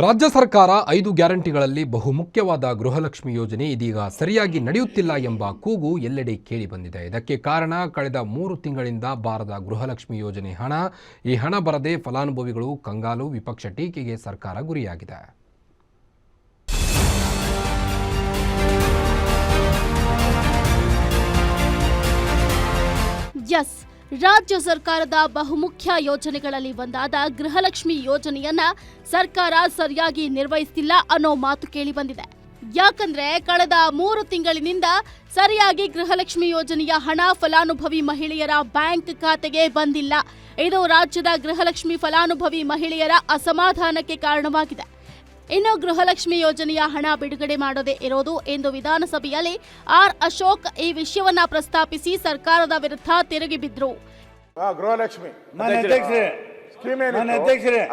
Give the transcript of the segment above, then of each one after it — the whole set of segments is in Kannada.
ರಾಜ್ಯ ಸರ್ಕಾರ 5 ಗ್ಯಾರಂಟಿಗಳಲ್ಲಿ ಬಹುಮುಖ್ಯವಾದ ಗೃಹಲಕ್ಷ್ಮಿ ಯೋಜನೆ ಇದೀಗ ಸರಿಯಾಗಿ ನಡೆಯುತ್ತಿಲ್ಲ ಎಂಬ ಕೂಗು ಎಲ್ಲೆಡೆ ಕೇಳಿ ಬಂದಿದೆ. ಇದಕ್ಕೆ ಕಾರಣ ಕಳೆದ 3 ತಿಂಗಳಿಂದ ಬಾರದ ಗೃಹಲಕ್ಷ್ಮಿ ಯೋಜನೆ ಹಣ. ಈ ಹಣ ಬರದೆ ಫಲಾನುಭವಿಗಳು ಕಂಗಾಲು, ವಿಪಕ್ಷ ಟೀಕೆಗೆ ಸರ್ಕಾರ ಗುರಿಯಾಗಿದೆ. ರಾಜ್ಯ ಸರ್ಕಾರದ ಬಹುಮುಖ್ಯ ಯೋಜನೆಗಳಲ್ಲಿ ಒಂದಾದ ಗೃಹಲಕ್ಷ್ಮಿ ಯೋಜನೆಯನ್ನ ಸರ್ಕಾರ ಸರಿಯಾಗಿ ನಿರ್ವಹಿಸುತ್ತಿಲ್ಲ ಅನ್ನೋ ಮಾತು ಕೇಳಿ ಬಂದಿದೆ. ಯಾಕಂದ್ರೆ ಕಳೆದ 3 ತಿಂಗಳಿನಿಂದ ಸರಿಯಾಗಿ ಗೃಹಲಕ್ಷ್ಮಿ ಯೋಜನೆಯ ಹಣ ಫಲಾನುಭವಿ ಮಹಿಳೆಯರ ಬ್ಯಾಂಕ್ ಖಾತೆಗೆ ಬಂದಿಲ್ಲ. ಇದು ರಾಜ್ಯದ ಗೃಹಲಕ್ಷ್ಮಿ ಫಲಾನುಭವಿ ಮಹಿಳೆಯರ ಅಸಮಾಧಾನಕ್ಕೆ ಕಾರಣವಾಗಿದೆ. ಇನ್ನು ಗೃಹಲಕ್ಷ್ಮಿ ಯೋಜನೆಯ ಹಣ ಬಿಡುಗಡೆ ಮಾಡದೇ ಇರೋದು ಎಂದು ವಿಧಾನಸಭೆಯಲ್ಲಿ ಆರ್ ಅಶೋಕ್ ಈ ವಿಷಯವನ್ನ ಪ್ರಸ್ತಾಪಿಸಿ ಸರ್ಕಾರದ ವಿರುದ್ಧ ತಿರುಗಿ ಬಿದ್ರು. ಗೃಹಲಕ್ಷ್ಮಿ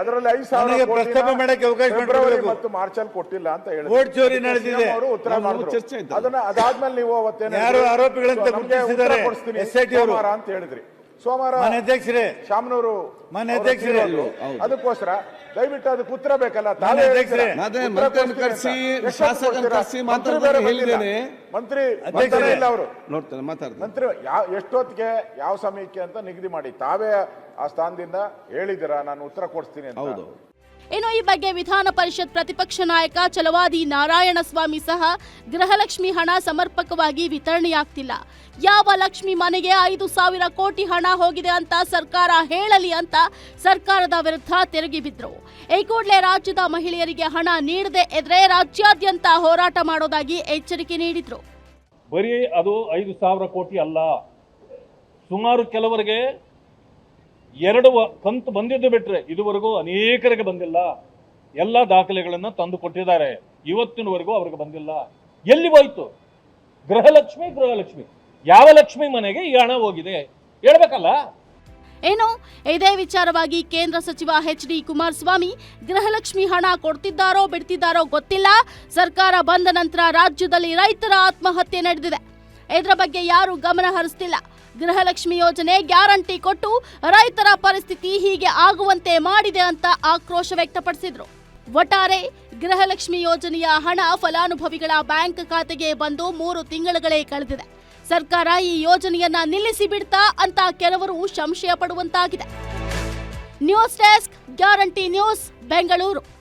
ಅದರಲ್ಲಿ 5,000 ಪ್ರಸ್ತಾಪ ಮಾಡಕ್ಕೆ ಅವಕಾಶ ಮಾಡಿಕೊಡಬೇಕು ಮತ್ತು ಮಾರ್ಚ್ ಅಲ್ಲಿ ಕೊಟ್ಟಿಲ್ಲ ಅಂತ ಹೇಳಿದ್ರು. ವೋಟ್ ಚೋರಿ ನಡೆದಿದೆ. ಉತ್ತರ ಮಾಡಿದ್ರು. ಅದನ್ನ ಅದಾದ್ಮೇಲೆ ನೀವು ಯಾರು ಆರೋಪಿಗಳಂತ ಗುರುತಿಸಿದ್ದಾರೆ SIT ಅವರು ಅಂತ ಹೇಳಿದ್ರಿ. ಸೋಮವಾರ ಅಧ್ಯಕ್ಷರೇ ಶಾಮನೂರು ಅಧ್ಯಕ್ಷರೇ ಅದಕ್ಕೋಸ್ಕರ ದಯವಿಟ್ಟು ಅದಕ್ಕೆ ಉತ್ತರ ಬೇಕಲ್ಲ. ಮಂತ್ರಿ ಇಲ್ಲ ಅವರು ಮಂತ್ರಿ ಎಷ್ಟೊತ್ತಿಗೆ ಯಾವ ಸಮಯಕ್ಕೆ ಅಂತ ನಿಗದಿ ಮಾಡಿ ತಾವೇ ಆ ಸ್ಥಾನದಿಂದ ಹೇಳಿದ್ದೀರಾ ನಾನು ಉತ್ತರ ಕೊಡ್ತೀನಿ ಅಂತ. ಇನ್ನು ಈ ಬಗ್ಗೆ ವಿಧಾನ ಪರಿಷತ್ ಪ್ರತಿಪಕ್ಷ ನಾಯಕ ಛಲವಾದಿ ನಾರಾಯಣಸ್ವಾಮಿ ಸಹ ಗೃಹಲಕ್ಷ್ಮಿ ಹಣ ಸಮರ್ಪಕವಾಗಿ ವಿತರಣೆಯಾಗ್ತಿಲ್ಲ, ಯಾವ ಲಕ್ಷ್ಮಿ ಮನೆಗೆ 5,000 ಕೋಟಿ ಹಣ ಹೋಗಿದೆ ಅಂತ ಸರ್ಕಾರ ಹೇಳಲಿ ಅಂತ ಸರ್ಕಾರದ ವಿರುದ್ಧ ತಿರುಗಿ ಬಿದ್ರು. ಈ ಕೂಡಲೇ ರಾಜ್ಯದ ಮಹಿಳೆಯರಿಗೆ ಹಣ ನೀಡದೆ ಇದ್ರೆ ರಾಜ್ಯಾದ್ಯಂತ ಹೋರಾಟ ಮಾಡೋದಾಗಿ ಎಚ್ಚರಿಕೆ ನೀಡಿದ್ರು. ಬರೀ ಅದು 5,000 ಕೋಟಿ ಅಲ್ಲ, ಸುಮಾರು ಕೆಲವರಿಗೆ 2 ಕಂತು ಬಂದಿದ್ದು ಬಿಟ್ರೆ ಇದುವರೆಗೂ ಅನೇಕರಿಗೆ ಬಂದಿಲ್ಲ. ಎಲ್ಲ ದಾಖಲೆಗಳನ್ನು ತಂದು ಕೊಟ್ಟಿದ್ದಾರೆ, ಇವತ್ತಿನವರೆಗೂ ಅವ್ರಿಗೆ ಬಂದಿಲ್ಲ. ಎಲ್ಲಿ ಹೋಯ್ತು ಗೃಹಲಕ್ಷ್ಮಿ? ಯಾವ ಲಕ್ಷ್ಮಿ ಮನೆಗೆ ಈ ಹಣ ಹೋಗಿದೆ ಹೇಳ್ಬೇಕಲ್ಲ. ಏನು ಇದೇ ವಿಚಾರವಾಗಿ ಕೇಂದ್ರ ಸಚಿವ HD ಕುಮಾರಸ್ವಾಮಿ ಗೃಹಲಕ್ಷ್ಮಿ ಹಣ ಕೊಡ್ತಿದ್ದಾರೋ ಬಿಡ್ತಿದ್ದಾರೋ ಗೊತ್ತಿಲ್ಲ, ಸರ್ಕಾರ ಬಂದ ನಂತರ ರಾಜ್ಯದಲ್ಲಿ ರೈತರ ಆತ್ಮಹತ್ಯೆ ನಡೆದಿದೆ, ಇದರ ಬಗ್ಗೆ ಯಾರು ಗಮನ ಹರಿಸ್ತಿಲ್ಲ. ಗೃಹಲಕ್ಷ್ಮಿ ಯೋಜನೆ ಗ್ಯಾರಂಟಿ ಕೊಟ್ಟು ರೈತರ ಪರಿಸ್ಥಿತಿ ಹೀಗೆ ಆಗುವಂತೆ ಮಾಡಿದೆ ಅಂತ ಆಕ್ರೋಶ ವ್ಯಕ್ತಪಡಿಸಿದ್ರು. ಒಟ್ಟಾರೆ ಗೃಹಲಕ್ಷ್ಮಿ ಯೋಜನೆಯ ಹಣ ಫಲಾನುಭವಿಗಳ ಬ್ಯಾಂಕ್ ಖಾತೆಗೆ ಬಂದು 3 ತಿಂಗಳುಗಳೇ ಕಳೆದಿದೆ. ಸರ್ಕಾರ ಈ ಯೋಜನೆಯನ್ನ ನಿಲ್ಲಿಸಿ ಬಿಡ್ತಾ ಅಂತ ಕೆಲವರು ಸಂಶಯ ಪಡುವಂತಾಗಿದೆ. News desk, guarantee news, Bengaluru.